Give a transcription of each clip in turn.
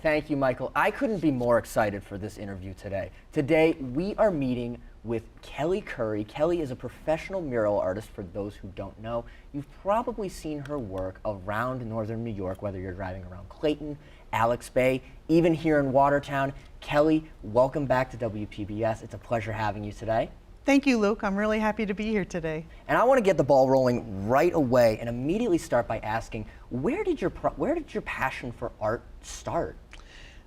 Thank you, Michael. I couldn't be more excited for this interview today. Today, we are meeting with Kelly Curry. Kelly is a professional mural artist, for those who don't know. You've probably seen her work around northern New York, whether you're driving around Clayton, Alex Bay, even here in Watertown. Kelly, welcome back to WPBS. It's a pleasure having you today. Thank you, Luke. I'm really happy to be here today. And I want to get the ball rolling right away and immediately start by asking, where did your passion for art start?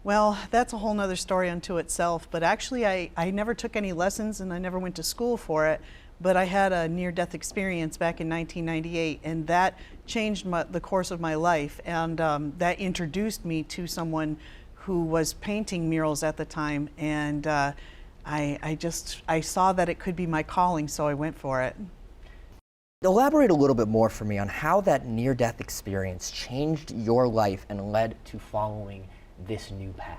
Well, that's a whole nother story unto itself, but actually I never took any lessons and I never went to school for it, but I had a near-death experience back in 1998, and that changed the course of my life, and that introduced me to someone who was painting murals at the time, and I saw that it could be my calling, so I went for it. Elaborate a little bit more for me on how that near-death experience changed your life and led to following this new path.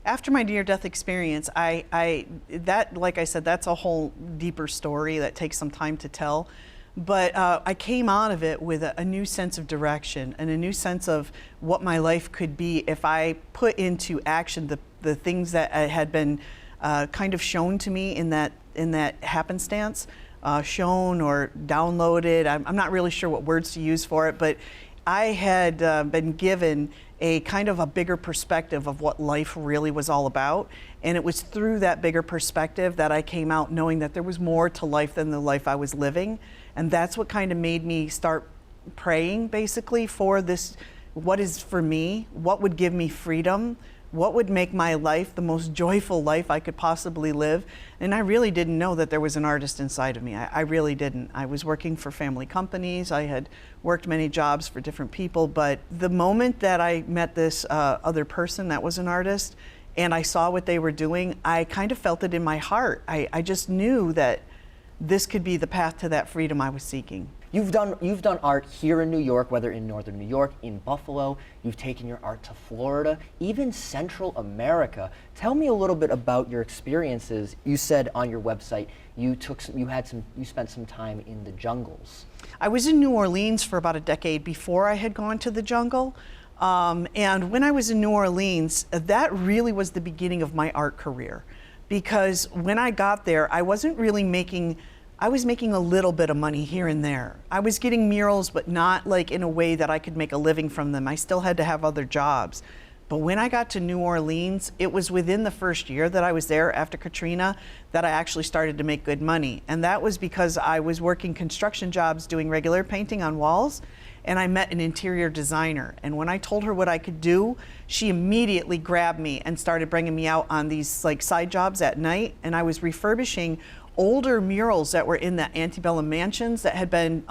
After my near-death experience, like I said, that's a whole deeper story that takes some time to tell. But I came out of it with a new sense of direction and a new sense of what my life could be if I put into action the things that had been kind of shown to me in that happenstance, shown or downloaded. I'm not really sure what words to use for it, but I had been given a kind of a bigger perspective of what life really was all about. And it was through that bigger perspective that I came out knowing that there was more to life than the life I was living. And that's what kind of made me start praying basically for this, what is for me, what would give me freedom, what would make my life the most joyful life I could possibly live. And I really didn't know that there was an artist inside of me. I really didn't. I was working for family companies. I had worked many jobs for different people. But the moment that I met this other person that was an artist and I saw what they were doing, I kind of felt it in my heart. I just knew that this could be the path to that freedom I was seeking. You've done art here in New York, whether in northern New York, in Buffalo. You've taken your art to Florida, even Central America. Tell me a little bit about your experiences. You said on your website you spent some time in the jungles. I was in New Orleans for about a decade before I had gone to the jungle. And when I was in New Orleans, that really was the beginning of my art career. Because when I got there, I was making a little bit of money here and there. I was getting murals, but not like in a way that I could make a living from them. I still had to have other jobs. But when I got to New Orleans, it was within the first year that I was there after Katrina that I actually started to make good money. And that was because I was working construction jobs doing regular painting on walls, and I met an interior designer. And when I told her what I could do, she immediately grabbed me and started bringing me out on these like side jobs at night. And I was refurbishing older murals that were in the antebellum mansions that had been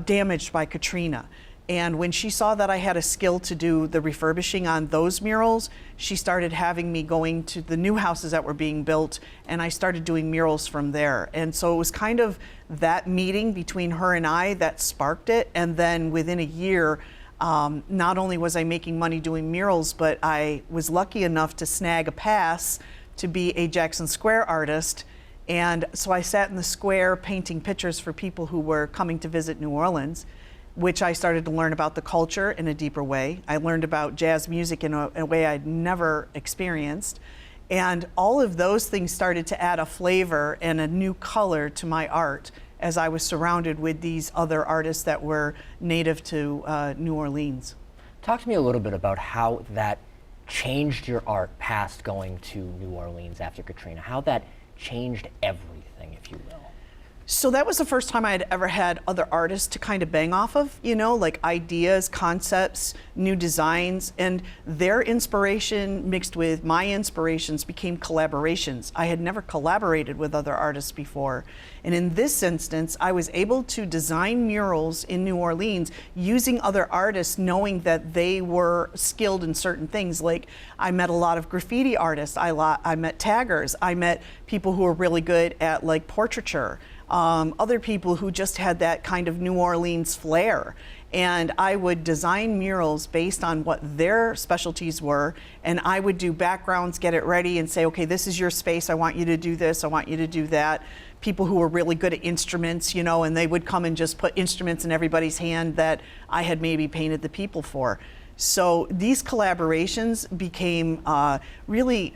damaged by Katrina. And when she saw that I had a skill to do the refurbishing on those murals, she started having me going to the new houses that were being built, and I started doing murals from there. And so it was kind of that meeting between her and I that sparked it. And then within a year, not only was I making money doing murals, but I was lucky enough to snag a pass to be a Jackson Square artist. And so I sat in the square painting pictures for people who were coming to visit New Orleans, which I started to learn about the culture in a deeper way. I learned about jazz music in a way I'd never experienced. And all of those things started to add a flavor and a new color to my art as I was surrounded with these other artists that were native to New Orleans. Talk to me a little bit about how that changed your art past going to New Orleans after Katrina, how that changed everything, if you will. So that was the first time I had ever had other artists to kind of bang off of, you know, like ideas, concepts, new designs, and their inspiration mixed with my inspirations became collaborations. I had never collaborated with other artists before. And in this instance, I was able to design murals in New Orleans using other artists, knowing that they were skilled in certain things. Like I met a lot of graffiti artists, I met taggers, I met people who were really good at like portraiture. Other people who just had that kind of New Orleans flair. And I would design murals based on what their specialties were, and I would do backgrounds, get it ready, and say, okay, this is your space, I want you to do this, I want you to do that. People who were really good at instruments, you know, and they would come and just put instruments in everybody's hand that I had maybe painted the people for. So these collaborations became really,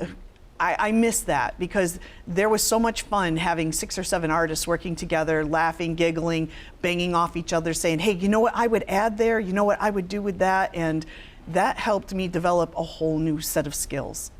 I miss that because there was so much fun having 6 or 7 artists working together, laughing, giggling, banging off each other, saying, hey, you know what I would add there? You know what I would do with that? And that helped me develop a whole new set of skills.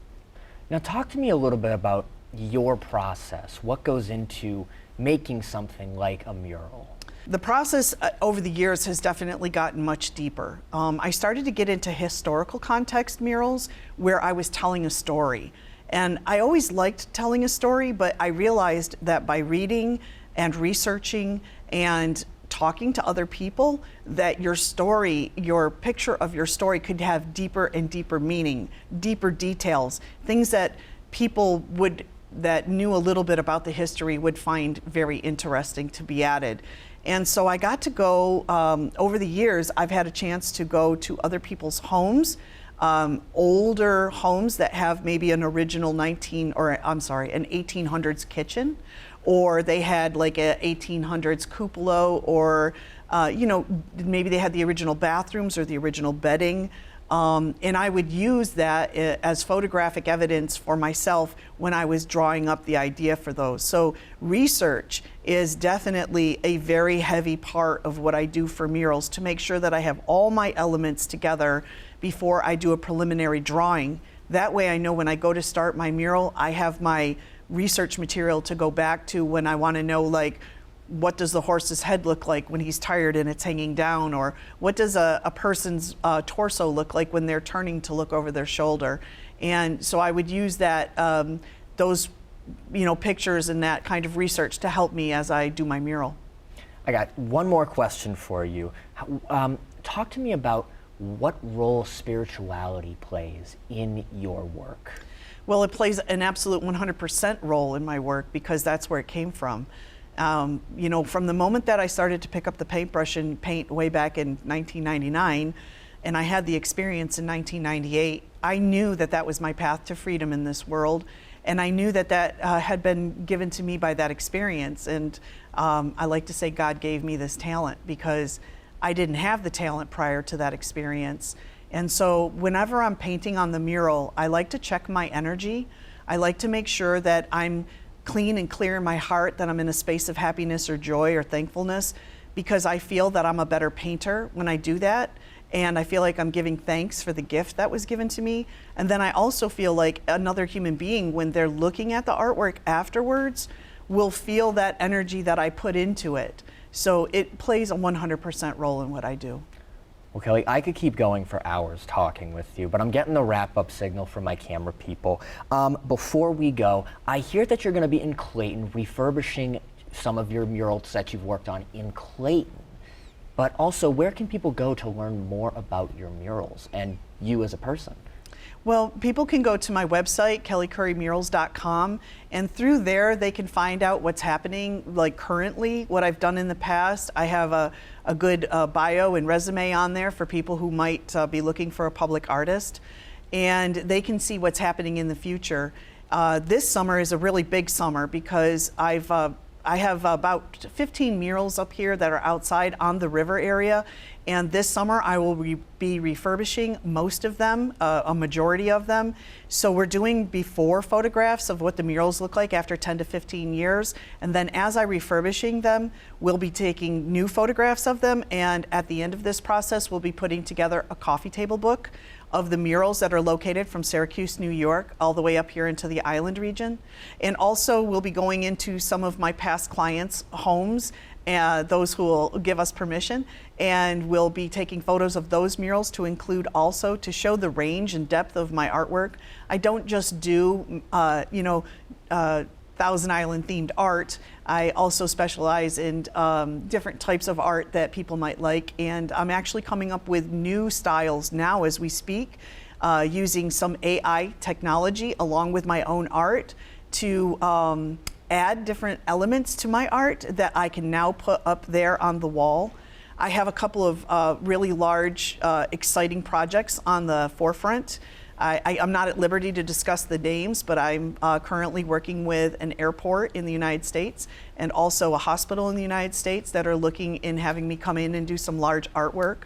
Now talk to me a little bit about your process. What goes into making something like a mural? The process over the years has definitely gotten much deeper. I started to get into historical context murals where I was telling a story. And I always liked telling a story, but I realized that by reading and researching and talking to other people, that your story, your picture of your story could have deeper and deeper meaning, deeper details, things that people that knew a little bit about the history would find very interesting to be added. And so I got to go, over the years, I've had a chance to go to other people's homes, older homes that have maybe an original an 1800s kitchen, or they had like a 1800s cupola, or maybe they had the original bathrooms or the original bedding. And I would use that as photographic evidence for myself when I was drawing up the idea for those. So research is definitely a very heavy part of what I do for murals, to make sure that I have all my elements together before I do a preliminary drawing. That way I know when I go to start my mural, I have my research material to go back to when I want to know, like, what does the horse's head look like when he's tired and it's hanging down, or what does a person's torso look like when they're turning to look over their shoulder. And so I would use that, those pictures and that kind of research to help me as I do my mural. I got one more question for you. Talk to me about what role spirituality plays in your work. Well, it plays an absolute 100% role in my work because that's where it came from. From the moment that I started to pick up the paintbrush and paint way back in 1999, and I had the experience in 1998, I knew that that was my path to freedom in this world, and I knew that that had been given to me by that experience. And I like to say God gave me this talent because I didn't have the talent prior to that experience. And so whenever I'm painting on the mural, I like to check my energy. I like to make sure that I'm clean and clear in my heart, that I'm in a space of happiness or joy or thankfulness, because I feel that I'm a better painter when I do that. And I feel like I'm giving thanks for the gift that was given to me. And then I also feel like another human being, when they're looking at the artwork afterwards, will feel that energy that I put into it. So it plays a 100% role in what I do. Well, Kelly, I could keep going for hours talking with you, but I'm getting the wrap-up signal from my camera people. Before we go, I hear that you're going to be in Clayton refurbishing some of your murals that you've worked on in Clayton. But also, where can people go to learn more about your murals and you as a person? Well, people can go to my website, kellycurrymurals.com, and through there they can find out what's happening, like currently, what I've done in the past. I have a good bio and resume on there for people who might be looking for a public artist, and they can see what's happening in the future. This summer is a really big summer because I have about 15 murals up here that are outside on the river area, and this summer I will be refurbishing most of them, a majority of them. So we're doing before photographs of what the murals look like after 10 to 15 years, and then as I'm refurbishing them, we'll be taking new photographs of them, and at the end of this process we'll be putting together a coffee table book of the murals that are located from Syracuse, New York, all the way up here into the island region. And also we'll be going into some of my past clients' homes, those who will give us permission, and we'll be taking photos of those murals to include also to show the range and depth of my artwork. I don't just do, Thousand Island themed art. I also specialize in different types of art that people might like, and I'm actually coming up with new styles now as we speak, using some AI technology along with my own art to add different elements to my art that I can now put up there on the wall. I have a couple of really large, exciting projects on the forefront. I'm not at liberty to discuss the names, but I'm currently working with an airport in the United States and also a hospital in the United States that are looking in having me come in and do some large artwork.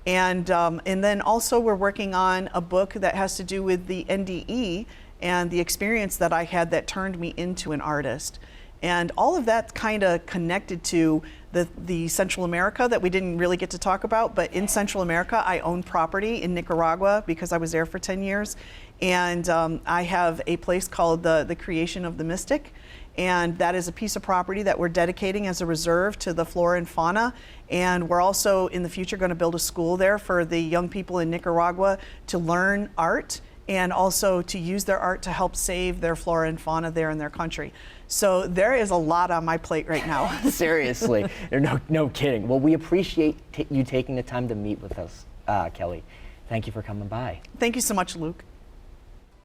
And then also we're working on a book that has to do with the NDE and the experience that I had that turned me into an artist. And all of that kind of connected to the Central America that we didn't really get to talk about, but in Central America, I own property in Nicaragua because I was there for 10 years. And I have a place called the Creation of the Mystic. And that is a piece of property that we're dedicating as a reserve to the flora and fauna. And we're also in the future going to build a school there for the young people in Nicaragua to learn art and also to use their art to help save their flora and fauna there in their country. So there is a lot on my plate right now. Seriously, no kidding. Well, we appreciate you taking the time to meet with us, Kelly. Thank you for coming by. Thank you so much, Luke.